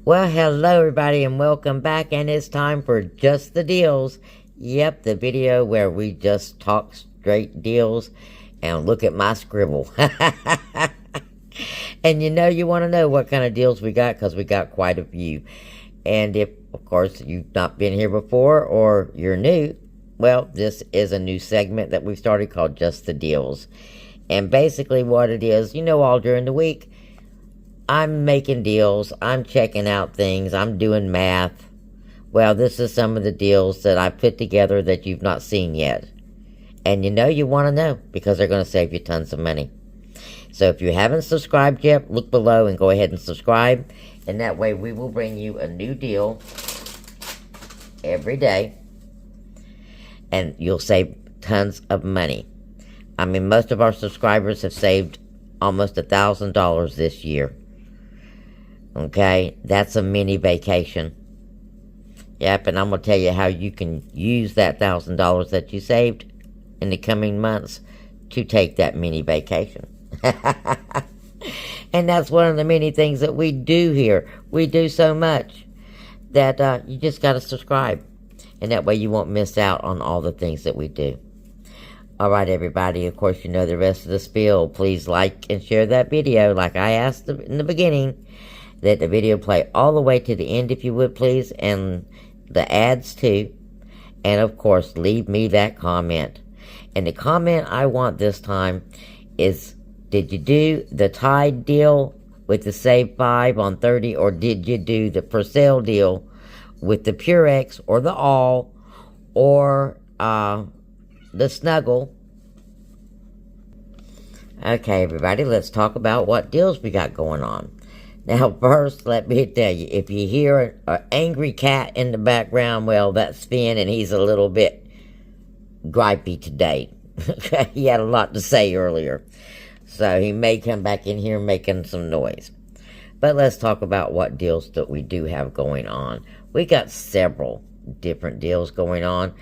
Well, hello everybody and welcome back, and it's time for Just the Deals. Yep, the video where we just talk straight deals and look at my scribble. And you want to know what kind of deals we got, because we got quite a few. And if, of course, you've not been here before or you're new, well, this is a new segment that we've started called Just the Deals. And basically what it is, all during the week, I'm making deals, I'm checking out things, I'm doing math. Well, this is some of the deals that I put together that you've not seen yet. And you want to know, because they're going to save you tons of money. So if you haven't subscribed yet, look below and go ahead and subscribe. And that way we will bring you a new deal every day. And you'll save tons of money. I mean, most of our subscribers have saved almost $1,000 this year. Okay, that's a mini vacation. Yep, and I'm going to tell you how you can use that $1,000 that you saved in the coming months to take that mini vacation. And that's one of the many things that we do here. We do so much that you just got to subscribe. And that way you won't miss out on all the things that we do. All right, everybody, of course, you know the rest of the spiel. Please like and share that video like I asked in the beginning. Let the video play all the way to the end, if you would, please, and the ads too. And of course, leave me that comment. And the comment I want this time is, did you do the Tide deal with the Save 5 on 30, or did you do the for sale deal with the Purex or the All or the Snuggle? Okay, everybody, let's talk about what deals we got going on. Now, first, let me tell you, if you hear an angry cat in the background, well, that's Finn, and he's a little bit gripey today. He had a lot to say earlier, so he may come back in here making some noise. But let's talk about what deals that we do have going on. We got several different deals going on,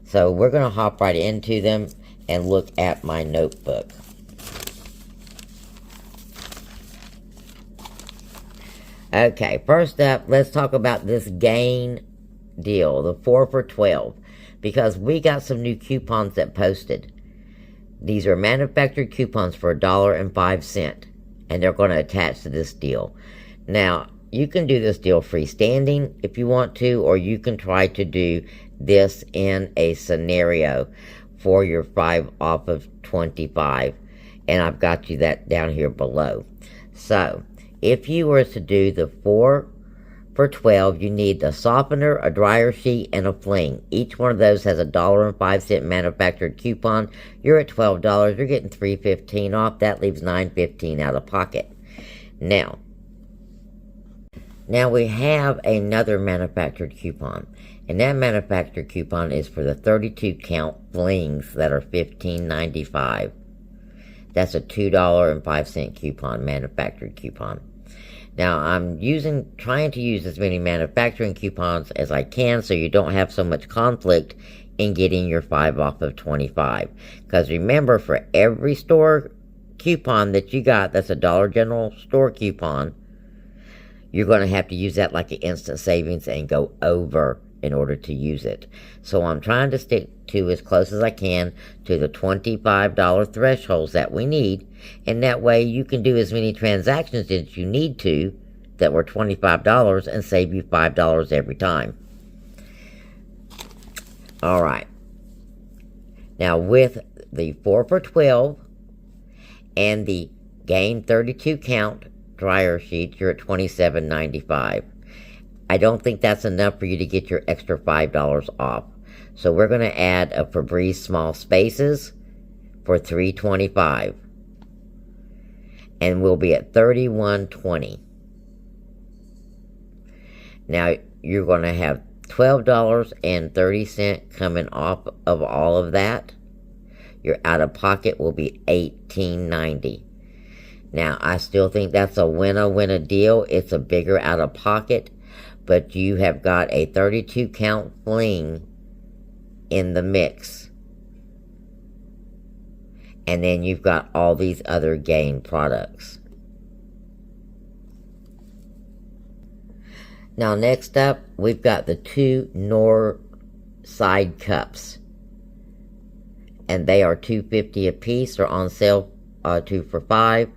so we're going to hop right into them and look at my notebook. Okay, first up, let's talk about this Gain deal, the 4 for 12, because we got some new coupons that posted. These are manufactured coupons for $1.05, and they're going to attach to this deal. Now, you can do this deal freestanding if you want to, or you can try to do this in a scenario for your 5 off of 25, and I've got you that down here below. So, if you were to do the 4 for 12, you need a softener, a dryer sheet, and a fling. Each one of those has a $1.05 manufactured coupon. You're at $12. You're getting $3.15 off. That leaves $9.15 out of pocket. Now we have another manufactured coupon. And that manufactured coupon is for the 32 count flings that are $15.95. That's a $2.05 coupon, manufactured coupon. Now, I'm trying to use as many manufacturing coupons as I can so you don't have so much conflict in getting your 5 off of 25. Because remember, for every store coupon that you got, that's a Dollar General store coupon, you're going to have to use that like an instant savings and go over in order to use it. So I'm trying to stick to as close as I can to the $25 thresholds that we need, and that way you can do as many transactions as you need to that were $25 and save you $5 every time. Alright, now with the 4 for 12 and the Gain 32 count dryer sheet, you're at $27.95. I don't think that's enough for you to get your extra $5 off. So we're going to add a Febreze Small Spaces for $3.25. And we'll be at $31.20. Now you're going to have $12.30 coming off of all of that. Your out of pocket will be $18.90. Now I still think that's a winner deal. It's a bigger out of pocket, but you have got a 32 count fling in the mix. And then you've got all these other Gain products. Now next up, we've got the two North Side cups. And they are $2.50 a piece. They're on sale 2 for $5.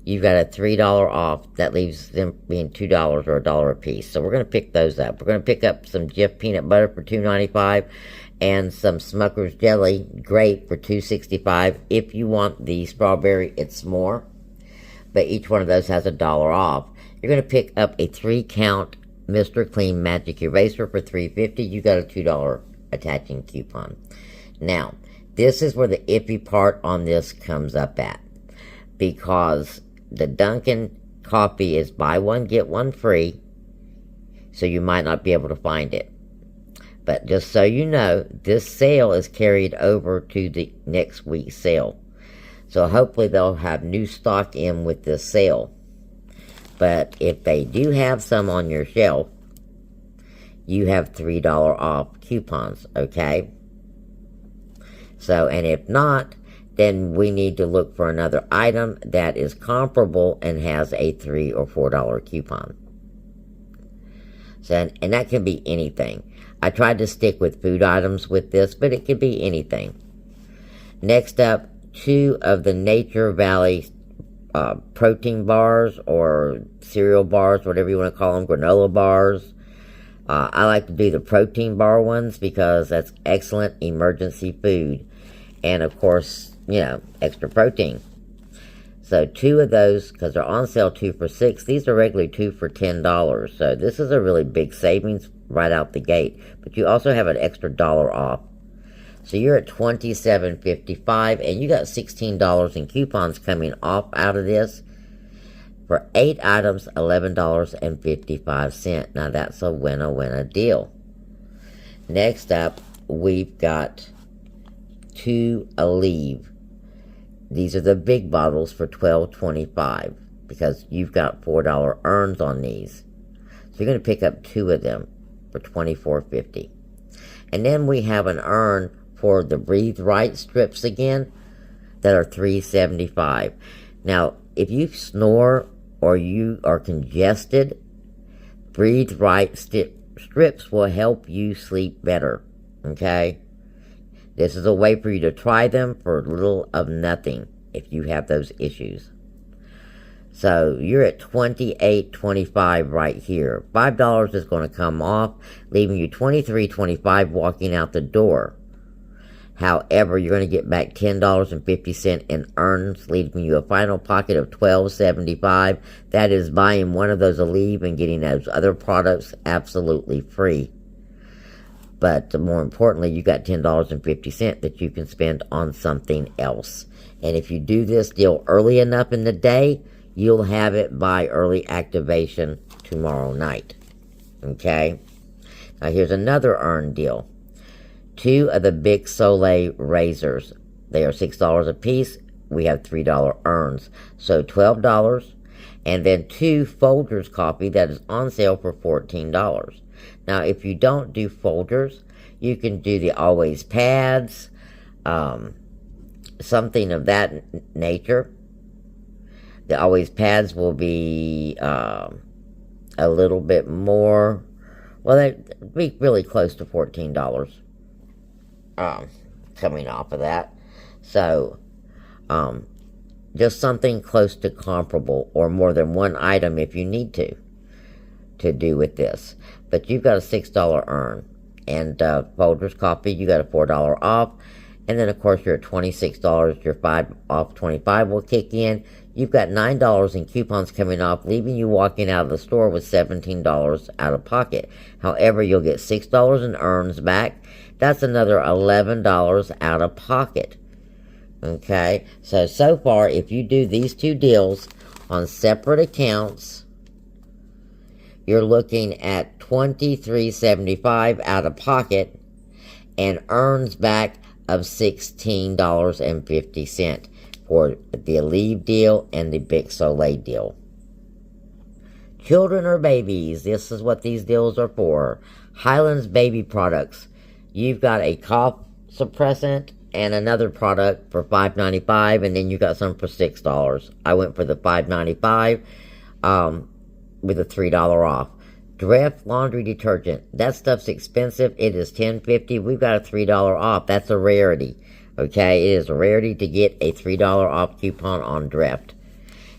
You've got a $3 off. That leaves them being $2 or $1 a piece. So we're going to pick those up. We're going to pick up some Jif peanut butter for $2.95 and some Smucker's jelly grape for $2.65. If you want the strawberry, it's more. But each one of those has $1 off. You're going to pick up a 3-count Mr. Clean Magic Eraser for $3.50. You got a $2 attaching coupon. Now, this is where the iffy part on this comes up at. Because the Dunkin' coffee is buy one, get one free. So you might not be able to find it. But just so you know, this sale is carried over to the next week's sale. So hopefully they'll have new stock in with this sale. But if they do have some on your shelf, you have $3 off coupons, okay? So, and if not, then we need to look for another item that is comparable and has a $3 or $4 coupon. So, and that can be anything. I tried to stick with food items with this, but it could be anything. Next up, 2 of the Nature Valley protein bars or cereal bars, whatever you want to call them, granola bars. I like to do the protein bar ones because that's excellent emergency food. And of course, you know, extra protein. So 2 of those, because they're on sale 2 for $6. These are regularly 2 for $10. So this is a really big savings right out the gate. But you also have an extra $1 off. So you're at $27.55, and you got $16 in coupons coming off out of this. For 8 items, $11.55. Now that's a winner deal. Next up, we've got 2 Aleve. These are the big bottles for $12.25 because you've got $4 earns on these. So you're going to pick up 2 of them for $24.50. And then we have an earn for the Breathe Right strips again that are $3.75. Now, if you snore or you are congested, Breathe Right strips will help you sleep better, okay? This is a way for you to try them for little of nothing if you have those issues. So you're at $28.25 right here. $5 is going to come off, leaving you $23.25 walking out the door. However, you're going to get back $10.50 in earns, leaving you a final pocket of $12.75. That is buying one of those Aleve and getting those other products absolutely free. But more importantly, you got $10.50 that you can spend on something else. And if you do this deal early enough in the day, you'll have it by early activation tomorrow night. Okay? Now here's another earn deal. 2 of the Big Soleil razors. They are $6 a piece. We have $3 earns. So $12. And then 2 Folgers coffee that is on sale for $14. Now, if you don't do Folgers, you can do the Always pads, something of that nature. The Always pads will be a little bit more. Well, they'd be really close to $14 coming off of that. So, just something close to comparable or more than one item if you need to do with this. But you've got a $6 earn. And Folgers coffee, you got a $4 off. And then, of course, you're at $26. Your 5 off 25 will kick in. You've got $9 in coupons coming off, leaving you walking out of the store with $17 out of pocket. However, you'll get $6 in earns back. That's another $11 out of pocket. Okay? So far, if you do these 2 deals on separate accounts, you're looking at $23.75 out of pocket and earns back of $16.50 for the Aleve deal and the Big Soleil deal. Children or babies, this is what these deals are for. Highlands baby products. You've got a cough suppressant and another product for $5.95, and then you got some for $6. I went for the $5.95 with a $3 off. Dreft laundry detergent. That stuff's expensive. It is $10.50. We've got a $3 off. That's a rarity. Okay, it is a rarity to get a $3 off coupon on Dreft.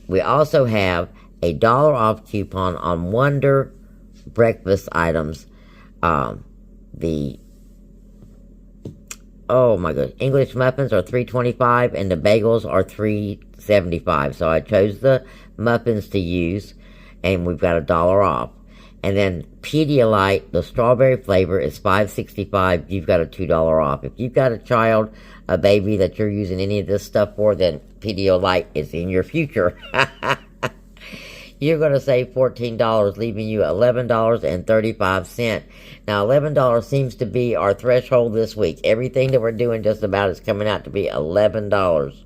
We also have a $1 off coupon on Wonder breakfast items. Oh my goodness, English muffins are $3.25 and the bagels are $3.75. So I chose the muffins to use, and we've got a $1 off. And then Pedialyte, the strawberry flavor, is $5.65. You've got a $2 off. If you've got a child, a baby that you're using any of this stuff for, then Pedialyte is in your future. You're going to save $14, leaving you $11.35. Now, $11 seems to be our threshold this week. Everything that we're doing just about is coming out to be $11.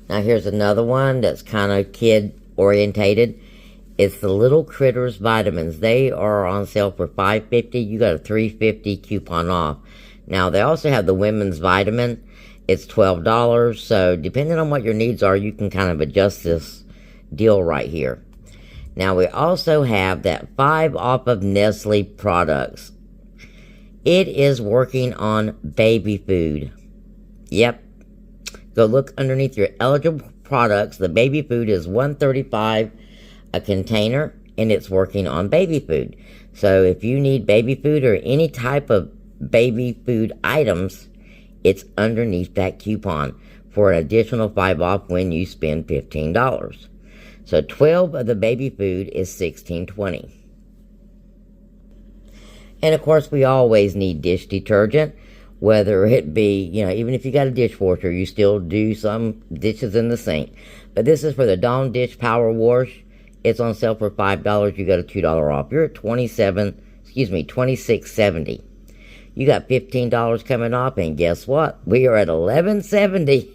Now, here's another one that's kind of kid-orientated. It's the Little Critters vitamins. They are on sale for $5.50. You got a $3.50 coupon off. Now, they also have the women's vitamin. It's $12. So, depending on what your needs are, you can kind of adjust this deal right here. Now, we also have that 5 off of Nestle products. It is working on baby food. Yep. Go look underneath your eligible products. The baby food is $1.35 a container, and it's working on baby food. So if you need baby food or any type of baby food items, it's underneath that coupon for an additional 5 off when you spend $15. So 12 of the baby food is $16.20. And of course, we always need dish detergent, whether it be, even if you got a dishwasher, you still do some dishes in the sink. But this is for the Dawn Dish Power Wash. It's on sale for $5. You got a $2 off. You're at $26.70. You got $15 coming off, and guess what? We are at $11.70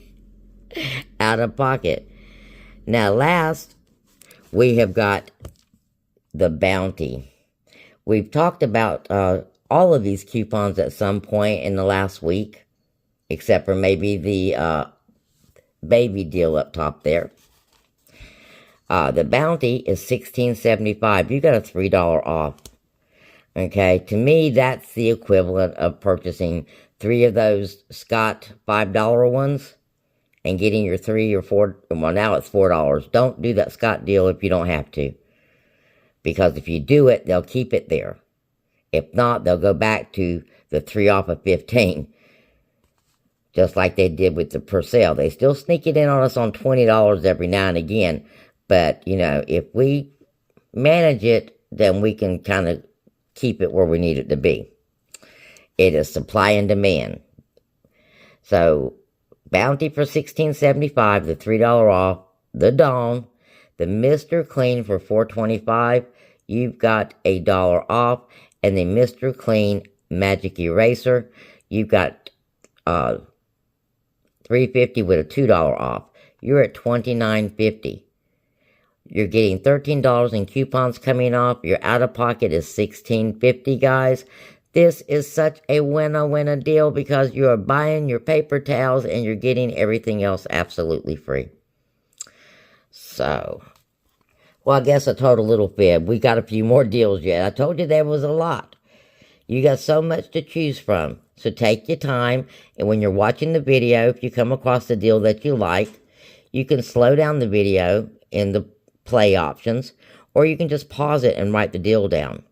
out of pocket. Now, last, we have got the Bounty. We've talked about all of these coupons at some point in the last week, except for maybe the baby deal up top there. The Bounty is $16.75. You got a $3 off. Okay, to me, that's the equivalent of purchasing 3 of those Scott $5 ones and getting your 3 or 4, well, now it's $4. Don't do that Scott deal if you don't have to. Because if you do it, they'll keep it there. If not, they'll go back to the 3 off of 15. Just like they did with the Purcell. They still sneak it in on us on $20 every now and again. But, if we manage it, then we can kind of keep it where we need it to be. It is supply and demand. So, Bounty for $16.75, the $3 off, the Dawn, the Mr. Clean for $4.25, you've got a $1 off, and the Mr. Clean Magic Eraser, you've got $3.50 with a $2 off. You're at $29.50. You're getting $13 in coupons coming off. Your out-of-pocket is $16.50, guys. This is such a winner deal because you are buying your paper towels and you're getting everything else absolutely free. So, well, I guess a total little fib. We got a few more deals yet. I told you there was a lot. You got so much to choose from. So take your time, and when you're watching the video, if you come across a deal that you like, you can slow down the video in the play options, or you can just pause it and write the deal down.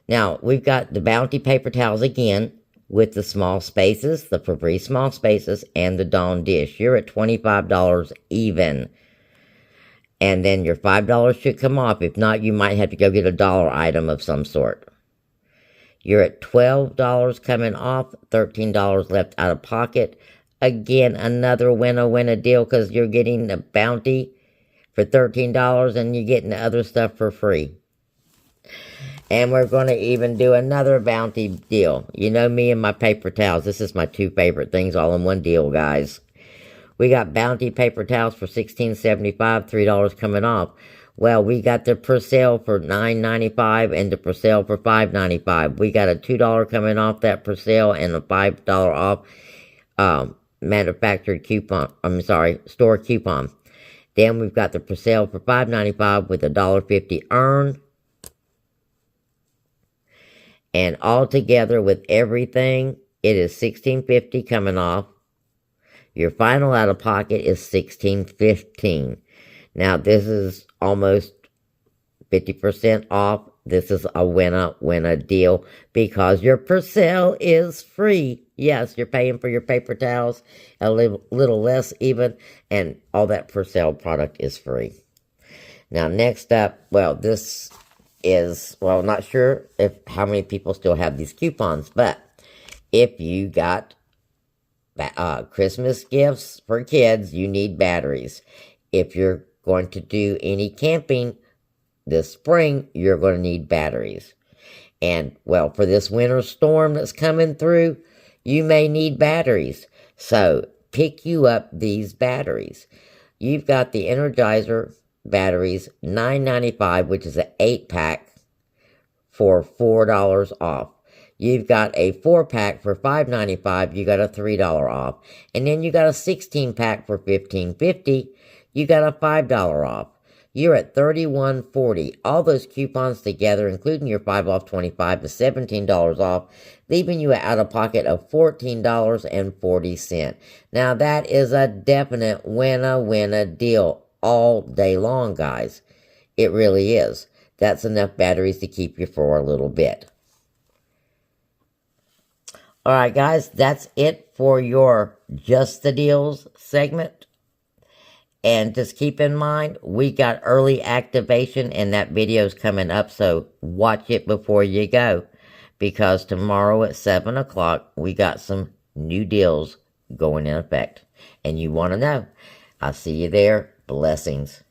Now, we've got the Bounty paper towels again with the small spaces, the Febreze small spaces, and the Dawn dish. You're at $25 even. And then your $5 should come off. If not, you might have to go get a dollar item of some sort. You're at $12 coming off, $13 left out of pocket. Again, another winner deal because you're getting the Bounty for $13 and you're getting the other stuff for free. And we're going to even do another Bounty deal. You know me and my paper towels. This is my 2 favorite things all in one deal, guys. We got Bounty paper towels for $16.75, $3 coming off. Well, we got the Purcell for $9.95 and the Purcell for $5.95. We got a $2 coming off that Purcell and a $5 off manufactured coupon. Store coupon. Then we've got the for sale for $5.95 with $1.50 earned. And all together with everything, it is $16.50 coming off. Your final out of pocket is $16.15. Now this is almost 50% off. This is a winner deal because your per sale is free. Yes, you're paying for your paper towels a little less even, and all that per sale product is free. Now next up, well, this is, well, not sure if how many people still have these coupons, but if you got Christmas gifts for kids, you need batteries. If you're going to do any camping this spring, you're going to need batteries. And, well, for this winter storm that's coming through, you may need batteries. So, pick you up these batteries. You've got the Energizer batteries, $9.95, which is an 8-pack for $4 off. You've got a 4-pack for $5.95, you got a $3 off. And then you got a 16-pack for $15.50, you got a $5 off. You're at $31.40. All those coupons together, including your 5 off 25 to $17 off, leaving you out of pocket of $14.40. Now that is a definite winner deal all day long, guys. It really is. That's enough batteries to keep you for a little bit. Alright guys, that's it for your Just the Deals segment. And just keep in mind, we got early activation and that video's coming up, so watch it before you go. Because tomorrow at 7 o'clock, we got some new deals going in effect. And you want to know. I'll see you there. Blessings.